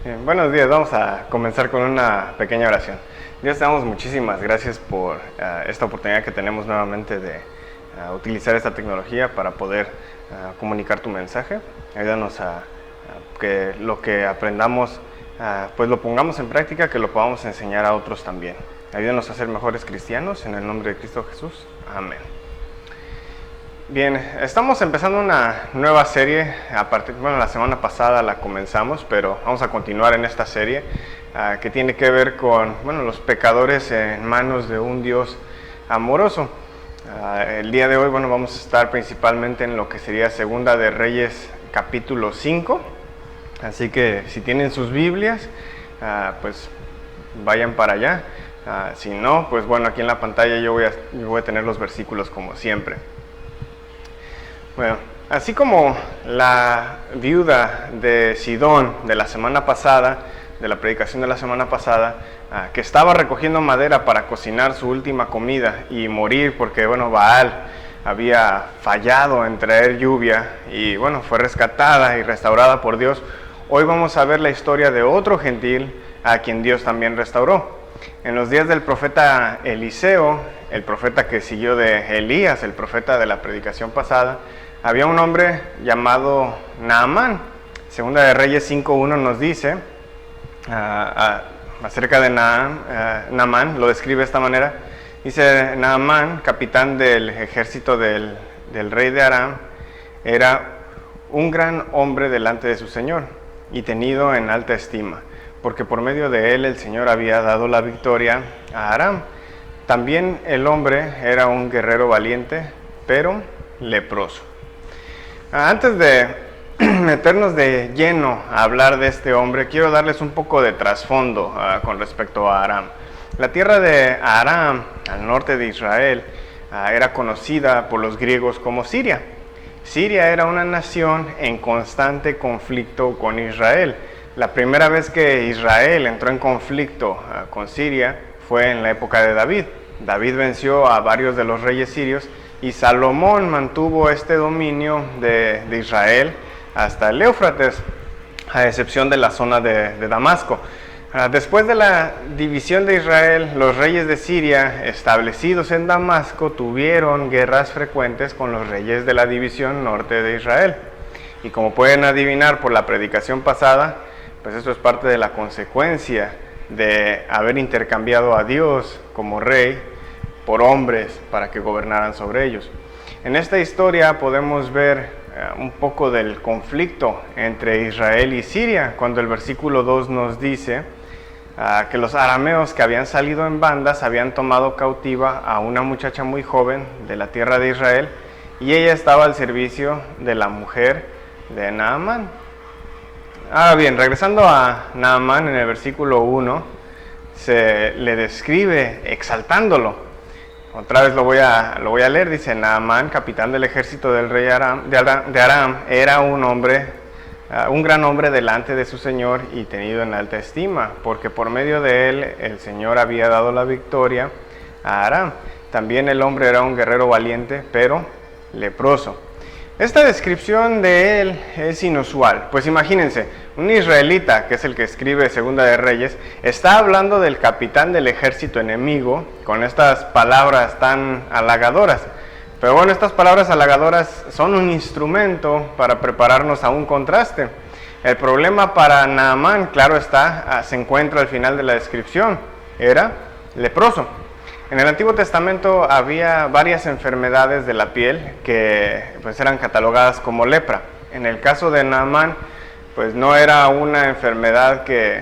Bien, buenos días, vamos a comenzar con una pequeña oración. Dios, te damos muchísimas gracias por esta oportunidad que tenemos nuevamente de utilizar esta tecnología para poder comunicar tu mensaje. Ayúdanos a que lo que aprendamos pues lo pongamos en práctica, que lo podamos enseñar a otros también. Ayúdanos a ser mejores cristianos, en el nombre de Cristo Jesús. Amén. Bien, estamos empezando una nueva serie, la semana pasada la comenzamos, pero vamos a continuar en esta serie que tiene que ver con los pecadores en manos de un Dios amoroso. El día de hoy vamos a estar principalmente en lo que sería Segunda de Reyes capítulo 5, así que si tienen sus Biblias, pues vayan para allá. Si no, pues aquí en la pantalla yo voy a tener los versículos como siempre. Bueno, así como la viuda de Sidón de la semana pasada, de la predicación de la semana pasada, que estaba recogiendo madera para cocinar su última comida y morir porque Baal había fallado en traer lluvia y fue rescatada y restaurada por Dios. Hoy vamos a ver la historia de otro gentil a quien Dios también restauró. En los días del profeta Eliseo, el profeta que siguió de Elías, el profeta de la predicación pasada, había un hombre llamado Naamán. Segunda de Reyes 5.1 nos dice acerca de Naamán, lo describe de esta manera. Dice: Naamán, capitán del ejército del rey de Aram, era un gran hombre delante de su señor y tenido en alta estima, porque por medio de él el Señor había dado la victoria a Aram. También el hombre era un guerrero valiente, pero leproso. Antes de meternos de lleno a hablar de este hombre, quiero darles un poco de trasfondo con respecto a Aram. La tierra de Aram, al norte de Israel, era conocida por los griegos como Siria. Siria era una nación en constante conflicto con Israel. La primera vez que Israel entró en conflicto con Siria fue en la época de David. David venció a varios de los reyes sirios y Salomón mantuvo este dominio de Israel hasta el Éufrates, a excepción de la zona de Damasco. Después de la división de Israel, los reyes de Siria establecidos en Damasco tuvieron guerras frecuentes con los reyes de la división norte de Israel. Y como pueden adivinar por la predicación pasada, pues esto es parte de la consecuencia de haber intercambiado a Dios como rey por hombres para que gobernaran sobre ellos. En esta historia podemos ver un poco del conflicto entre Israel y Siria, cuando el versículo 2 nos dice que los arameos que habían salido en bandas habían tomado cautiva a una muchacha muy joven de la tierra de Israel, y ella estaba al servicio de la mujer de Naamán. Ahora bien, regresando a Naamán, en el versículo 1 se le describe exaltándolo. Otra vez lo voy a leer. Dice: Naamán, capitán del ejército del rey de Aram, era un gran hombre delante de su señor y tenido en alta estima, porque por medio de él el Señor había dado la victoria a Aram. También el hombre era un guerrero valiente, pero leproso. Esta descripción de él es inusual, pues imagínense, un israelita, que es el que escribe Segunda de Reyes, está hablando del capitán del ejército enemigo con estas palabras tan halagadoras. Pero estas palabras halagadoras son un instrumento para prepararnos a un contraste. El problema para Naamán, claro está, se encuentra al final de la descripción: era leproso. En el Antiguo Testamento había varias enfermedades de la piel que eran catalogadas como lepra. En el caso de Naamán, no era una enfermedad que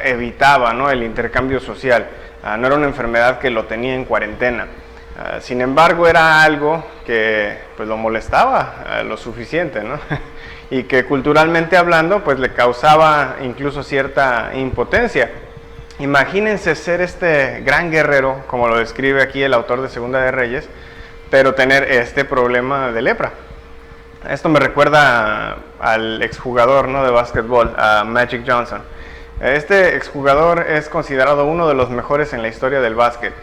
evitaba el intercambio social, no era una enfermedad que lo tenía en cuarentena. Sin embargo, era algo que lo molestaba lo suficiente, y que culturalmente hablando le causaba incluso cierta impotencia. Imagínense ser este gran guerrero, como lo describe aquí el autor de Segunda de Reyes, pero tener este problema de lepra. Esto me recuerda al exjugador de básquetbol, a Magic Johnson. Este exjugador es considerado uno de los mejores en la historia del básquet.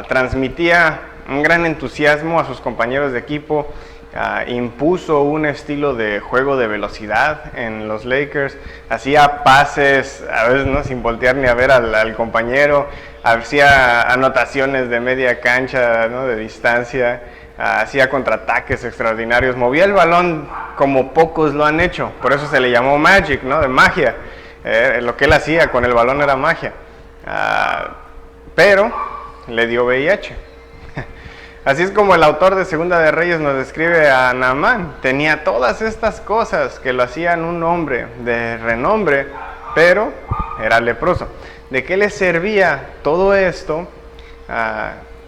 Transmitía un gran entusiasmo a sus compañeros de equipo impuso un estilo de juego de velocidad en los Lakers, hacía pases, a veces no sin voltear ni a ver al compañero, hacía anotaciones de media cancha, ¿no? De distancia, hacía contraataques extraordinarios, movía el balón como pocos lo han hecho, por eso se le llamó Magic, ¿no? De magia. Lo que él hacía con el balón era magia, pero le dio VIH. Así es como el autor de Segunda de Reyes nos describe a Naamán. Tenía todas estas cosas que lo hacían un hombre de renombre, pero era leproso. ¿De qué le servía todo esto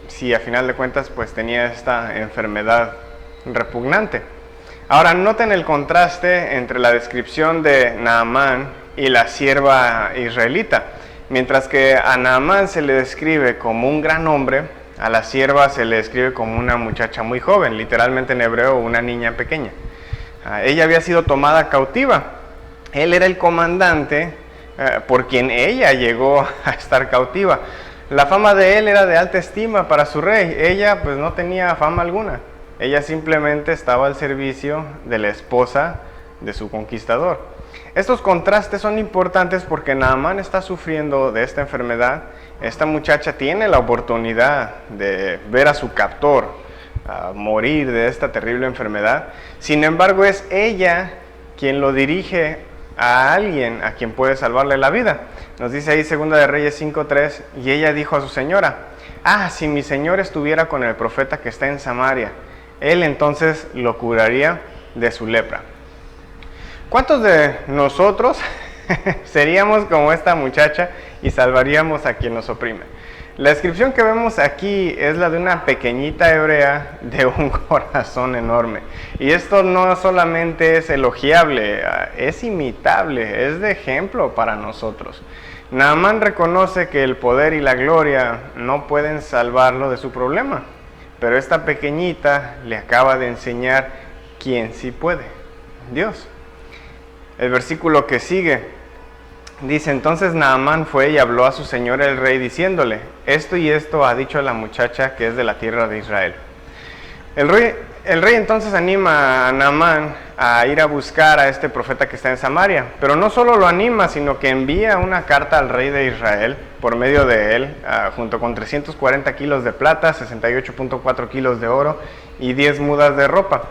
si a final de cuentas pues tenía esta enfermedad repugnante? Ahora noten el contraste entre la descripción de Naamán y la sierva israelita. Mientras que a Naamán se le describe como un gran hombre, a la sierva se le describe como una muchacha muy joven, literalmente en hebreo una niña pequeña. Ella había sido tomada cautiva. Él era el comandante por quien ella llegó a estar cautiva. La fama de él era de alta estima para su rey. Ella pues no tenía fama alguna. Ella simplemente estaba al servicio de la esposa de su conquistador. Estos contrastes son importantes porque Naamán está sufriendo de esta enfermedad. Esta muchacha tiene la oportunidad de ver a su captor morir de esta terrible enfermedad. Sin embargo, es ella quien lo dirige a alguien a quien puede salvarle la vida. Nos dice ahí Segunda de Reyes 5:3, y ella dijo a su señora: si mi señor estuviera con el profeta que está en Samaria, él entonces lo curaría de su lepra. ¿Cuántos de nosotros seríamos como esta muchacha y salvaríamos a quien nos oprime? La descripción que vemos aquí es la de una pequeñita hebrea de un corazón enorme. Y esto no solamente es elogiable, es imitable, es de ejemplo para nosotros. Naamán reconoce que el poder y la gloria no pueden salvarlo de su problema, pero esta pequeñita le acaba de enseñar quién sí puede: Dios. El versículo que sigue dice: entonces Naamán fue y habló a su señor el rey diciéndole: esto y esto ha dicho la muchacha que es de la tierra de Israel. El rey entonces anima a Naamán a ir a buscar a este profeta que está en Samaria, pero no solo lo anima, sino que envía una carta al rey de Israel por medio de él, junto con 340 kilos de plata, 68.4 kilos de oro y 10 mudas de ropa.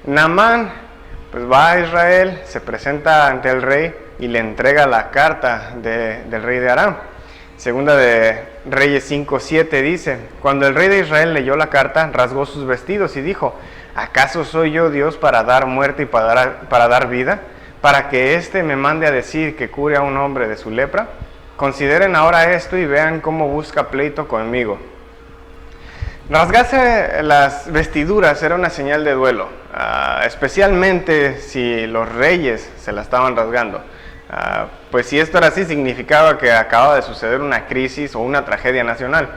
Naamán pues va a Israel, se presenta ante el rey y le entrega la carta del rey de Aram. Segunda de Reyes 5:7 dice: cuando el rey de Israel leyó la carta, rasgó sus vestidos y dijo: ¿acaso soy yo Dios para dar muerte y para dar vida? ¿Para que éste me mande a decir que cure a un hombre de su lepra? Consideren ahora esto y vean cómo busca pleito conmigo. Rasgarse las vestiduras era una señal de duelo, especialmente si los reyes se la estaban rasgando. Pues si esto era así, significaba que acababa de suceder una crisis o una tragedia nacional.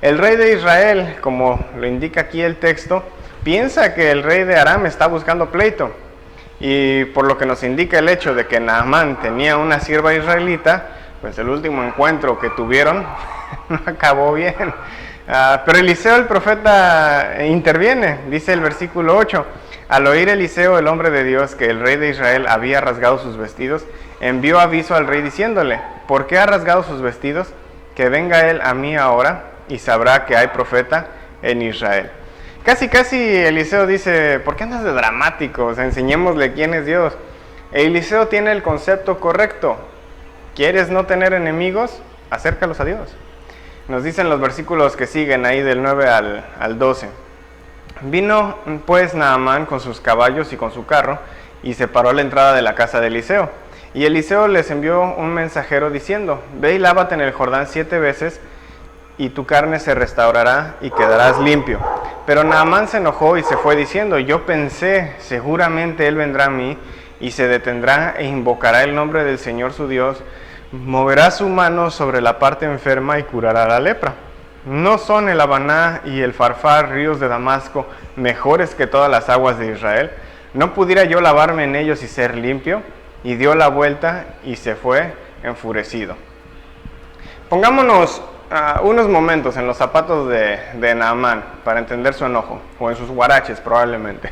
El rey de Israel, como lo indica aquí el texto, piensa que el rey de Aram está buscando pleito. Y por lo que nos indica el hecho de que Naamán tenía una sierva israelita, pues el último encuentro que tuvieron no acabó bien. Pero Eliseo el profeta interviene, dice el versículo 8. Al oír Eliseo, el hombre de Dios, que el rey de Israel había rasgado sus vestidos, envió aviso al rey diciéndole: ¿por qué ha rasgado sus vestidos? Que venga él a mí ahora y sabrá que hay profeta en Israel. Casi Eliseo dice: ¿por qué andas de dramático? O sea, enseñémosle quién es Dios. Eliseo tiene el concepto correcto. ¿Quieres no tener enemigos? Acércalos a Dios. Nos dicen los versículos que siguen ahí del 9 al 12. Vino pues Naamán con sus caballos y con su carro y se paró a la entrada de la casa de Eliseo. Y Eliseo les envió un mensajero diciendo: ve y lávate en el Jordán 7 veces y tu carne se restaurará y quedarás limpio. Pero Naamán se enojó y se fue diciendo: yo pensé, seguramente él vendrá a mí y se detendrá e invocará el nombre del Señor su Dios, moverá su mano sobre la parte enferma y curará la lepra. ¿No son el Habaná y el Farfar, ríos de Damasco, mejores que todas las aguas de Israel? ¿No pudiera yo lavarme en ellos y ser limpio? Y dio la vuelta y se fue enfurecido. Pongámonos unos momentos en los zapatos de Naamán para entender su enojo, o en sus huaraches probablemente.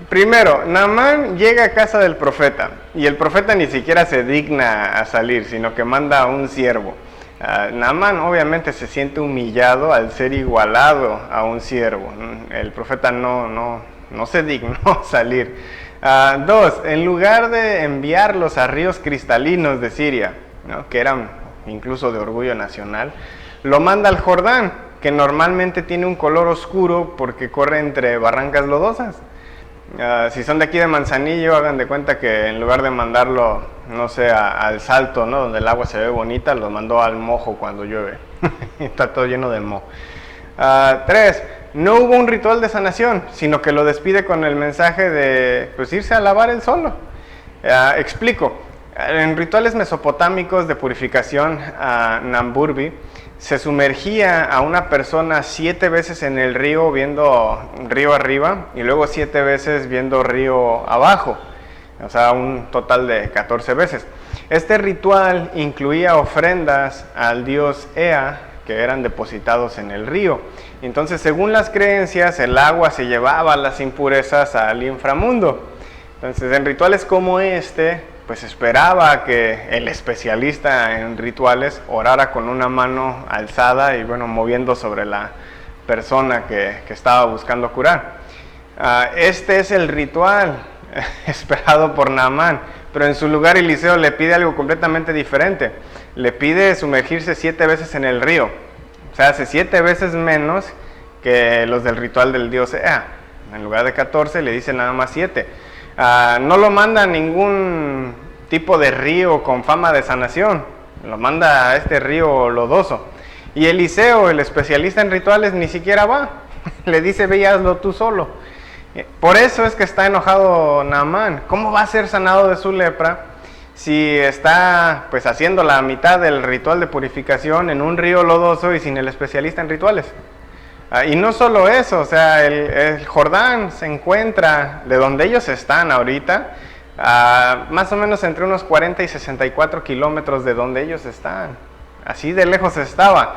Primero, Naamán llega a casa del profeta y el profeta ni siquiera se digna a salir, sino que manda a un siervo. Naamán obviamente se siente humillado al ser igualado a un siervo. El profeta no se dignó salir. Dos, en lugar de enviarlos a ríos cristalinos de Siria, ¿no?, que eran incluso de orgullo nacional, lo manda al Jordán, que normalmente tiene un color oscuro porque corre entre barrancas lodosas. Si son de aquí de Manzanillo, hagan de cuenta que en lugar de mandarlo, no sé, al Salto, ¿no?, donde el agua se ve bonita, lo mandó al Mojo cuando llueve. Está todo lleno de moho. 3. No hubo un ritual de sanación, sino que lo despide con el mensaje de pues irse a lavar él solo. Explico. En rituales mesopotámicos de purificación, Namburbi se sumergía a una persona 7 veces en el río viendo río arriba y luego 7 veces viendo río abajo, o sea, un total de 14 veces. Este ritual incluía ofrendas al dios Ea que eran depositados en el río. Entonces, según las creencias, el agua se llevaba las impurezas al inframundo. Entonces, en rituales como este, pues esperaba que el especialista en rituales orara con una mano alzada y bueno, moviendo sobre la persona que estaba buscando curar. Este es el ritual esperado por Naamán, pero en su lugar Eliseo le pide algo completamente diferente. Le pide sumergirse 7 veces en el río, o sea, hace 7 veces menos que los del ritual del dios Ea. En lugar de 14 le dice nada más 7. No lo manda a ningún tipo de río con fama de sanación, lo manda a este río lodoso. Y Eliseo, el especialista en rituales, ni siquiera va. Le dice, ve y hazlo tú solo. Por eso es que está enojado Naamán. ¿Cómo va a ser sanado de su lepra si está pues haciendo la mitad del ritual de purificación en un río lodoso y sin el especialista en rituales? Y no solo eso, o sea, el Jordán se encuentra de donde ellos están ahorita, más o menos entre unos 40 y 64 kilómetros de donde ellos están. Así de lejos estaba.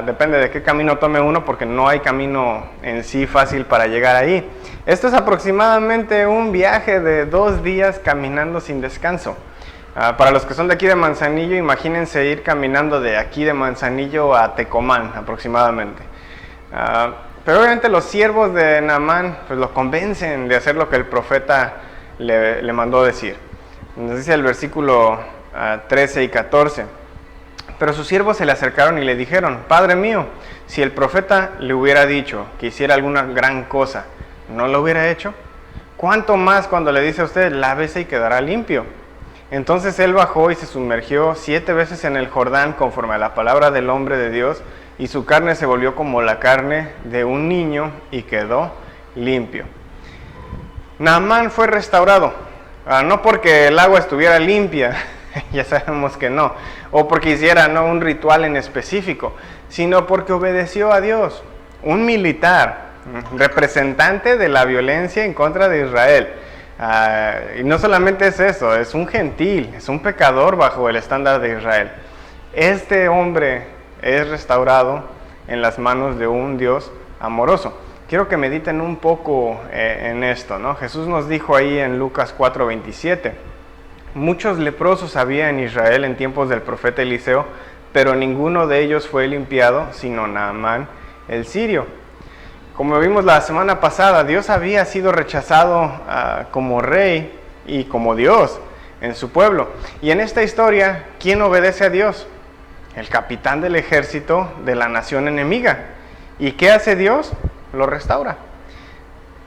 Depende de qué camino tome uno, porque no hay camino en sí fácil para llegar ahí. Esto es aproximadamente un viaje de 2 días caminando sin descanso. Para los que son de aquí de Manzanillo, imagínense ir caminando de aquí de Manzanillo a Tecomán aproximadamente. Pero obviamente los siervos de Naamán pues lo convencen de hacer lo que el profeta le mandó decir. Nos dice el versículo 13 y 14. Pero sus siervos se le acercaron y le dijeron, Padre mío, si el profeta le hubiera dicho que hiciera alguna gran cosa, ¿no lo hubiera hecho? ¿Cuánto más cuando le dice a usted, lávese y quedará limpio? Entonces él bajó y se sumergió 7 veces en el Jordán conforme a la palabra del hombre de Dios, y su carne se volvió como la carne de un niño y quedó limpio. Naamán fue restaurado, no porque el agua estuviera limpia, ya sabemos que no, o porque hiciera un ritual en específico, sino porque obedeció a Dios. Un militar, representante de la violencia en contra de Israel. Y no solamente es eso, es un gentil, es un pecador bajo el estándar de Israel. Este hombre es restaurado en las manos de un Dios amoroso. Quiero que mediten un poco en esto, ¿no? Jesús nos dijo ahí en Lucas 4:27, muchos leprosos había en Israel en tiempos del profeta Eliseo, pero ninguno de ellos fue limpiado, sino Naamán el sirio. Como vimos la semana pasada, Dios había sido rechazado como rey y como Dios en su pueblo. Y en esta historia, ¿quién obedece a Dios? El capitán del ejército de la nación enemiga. ¿Y qué hace Dios? Lo restaura.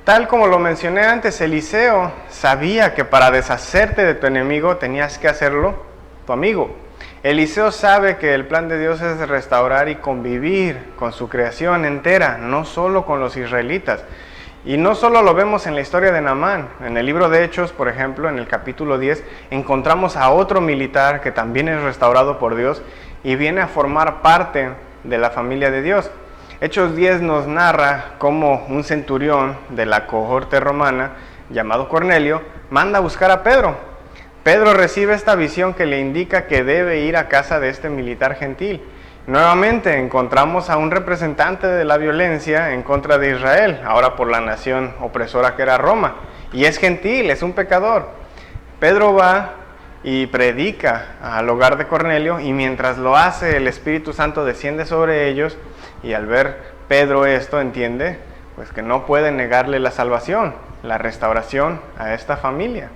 Tal como lo mencioné antes, Eliseo sabía que para deshacerte de tu enemigo tenías que hacerlo tu amigo. Eliseo sabe que el plan de Dios es restaurar y convivir con su creación entera, no solo con los israelitas. Y no solo lo vemos en la historia de Naamán. En el libro de Hechos, por ejemplo, en el capítulo 10, encontramos a otro militar que también es restaurado por Dios y viene a formar parte de la familia de Dios. Hechos 10 nos narra cómo un centurión de la cohorte romana, llamado Cornelio, manda a buscar a Pedro. Pedro recibe esta visión que le indica que debe ir a casa de este militar gentil. Nuevamente encontramos a un representante de la violencia en contra de Israel, ahora por la nación opresora que era Roma, y es gentil, es un pecador. Pedro va y predica al hogar de Cornelio, y mientras lo hace, el Espíritu Santo desciende sobre ellos, y al ver Pedro esto, entiende pues que no puede negarle la salvación, la restauración a esta familia.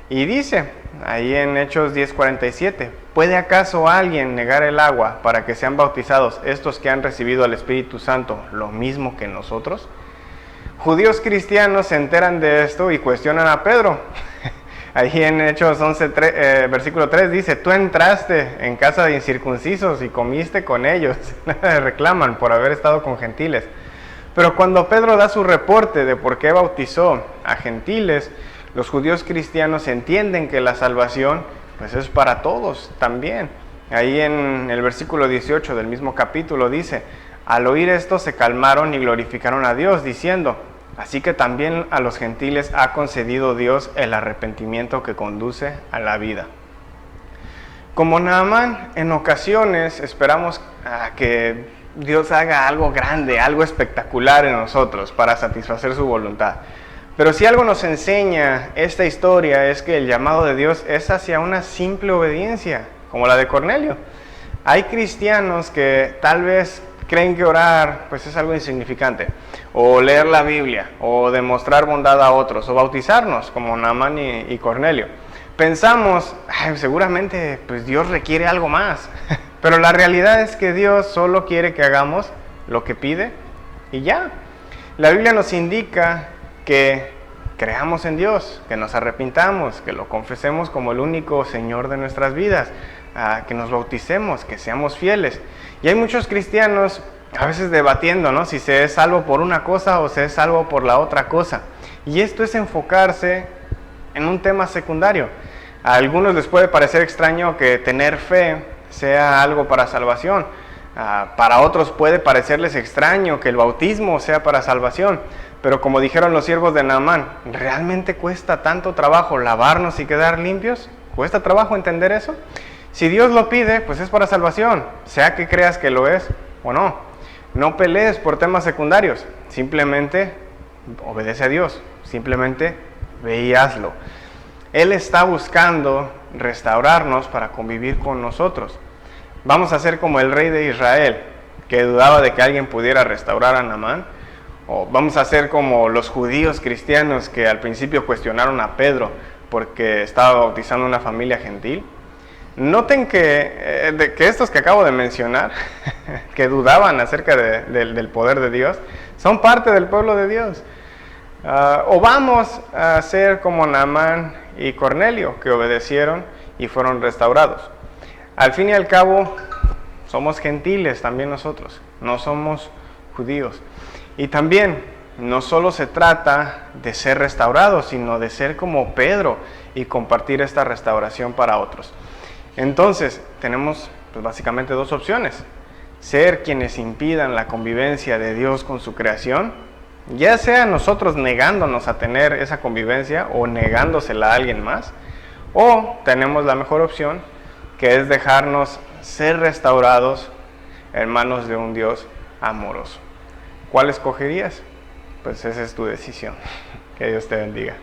Y dice, ahí en Hechos 10:47, ¿puede acaso alguien negar el agua para que sean bautizados estos que han recibido al Espíritu Santo lo mismo que nosotros? Judíos cristianos se enteran de esto y cuestionan a Pedro. Ahí en Hechos 11, versículo 3 dice, tú entraste en casa de incircuncisos y comiste con ellos. Reclaman por haber estado con gentiles. Pero cuando Pedro da su reporte de por qué bautizó a gentiles, los judíos cristianos entienden que la salvación pues es para todos también. Ahí en el versículo 18 del mismo capítulo dice, al oír esto se calmaron y glorificaron a Dios, diciendo, así que también a los gentiles ha concedido Dios el arrepentimiento que conduce a la vida. Como Naamán, en ocasiones esperamos a que Dios haga algo grande, algo espectacular en nosotros para satisfacer su voluntad. Pero si algo nos enseña esta historia es que el llamado de Dios es hacia una simple obediencia, como la de Cornelio. Hay cristianos que tal vez creen que orar pues es algo insignificante, o leer la Biblia, o demostrar bondad a otros, o bautizarnos, como Naamán y Cornelio. Pensamos, seguramente pues Dios requiere algo más, pero la realidad es que Dios solo quiere que hagamos lo que pide y ya. La Biblia nos indica que creamos en Dios, que nos arrepintamos, que lo confesemos como el único Señor de nuestras vidas, que nos bauticemos, que seamos fieles. Y hay muchos cristianos a veces debatiendo, ¿no?, si se es salvo por una cosa o se es salvo por la otra cosa. Y esto es enfocarse en un tema secundario. A algunos les puede parecer extraño que tener fe sea algo para salvación. Para otros puede parecerles extraño que el bautismo sea para salvación. Pero como dijeron los siervos de Naamán, ¿realmente cuesta tanto trabajo lavarnos y quedar limpios? ¿Cuesta trabajo entender eso? Si Dios lo pide, pues es para salvación, sea que creas que lo es o no. No pelees por temas secundarios, simplemente obedece a Dios, simplemente ve y hazlo. Él está buscando restaurarnos para convivir con nosotros. Vamos a ser como el rey de Israel, que dudaba de que alguien pudiera restaurar a Naamán. O vamos a ser como los judíos cristianos que al principio cuestionaron a Pedro porque estaba bautizando una familia gentil. Noten que estos que acabo de mencionar, que dudaban acerca del poder de Dios, son parte del pueblo de Dios. O vamos a ser como Naamán y Cornelio, que obedecieron y fueron restaurados. Al fin y al cabo, somos gentiles también nosotros, no somos judíos. Y también, no solo se trata de ser restaurados, sino de ser como Pedro y compartir esta restauración para otros. Entonces, tenemos pues, básicamente dos opciones. Ser quienes impidan la convivencia de Dios con su creación, ya sea nosotros negándonos a tener esa convivencia o negándosela a alguien más, o tenemos la mejor opción, que es dejarnos ser restaurados en manos de un Dios amoroso. ¿Cuál escogerías? Pues esa es tu decisión. Que Dios te bendiga.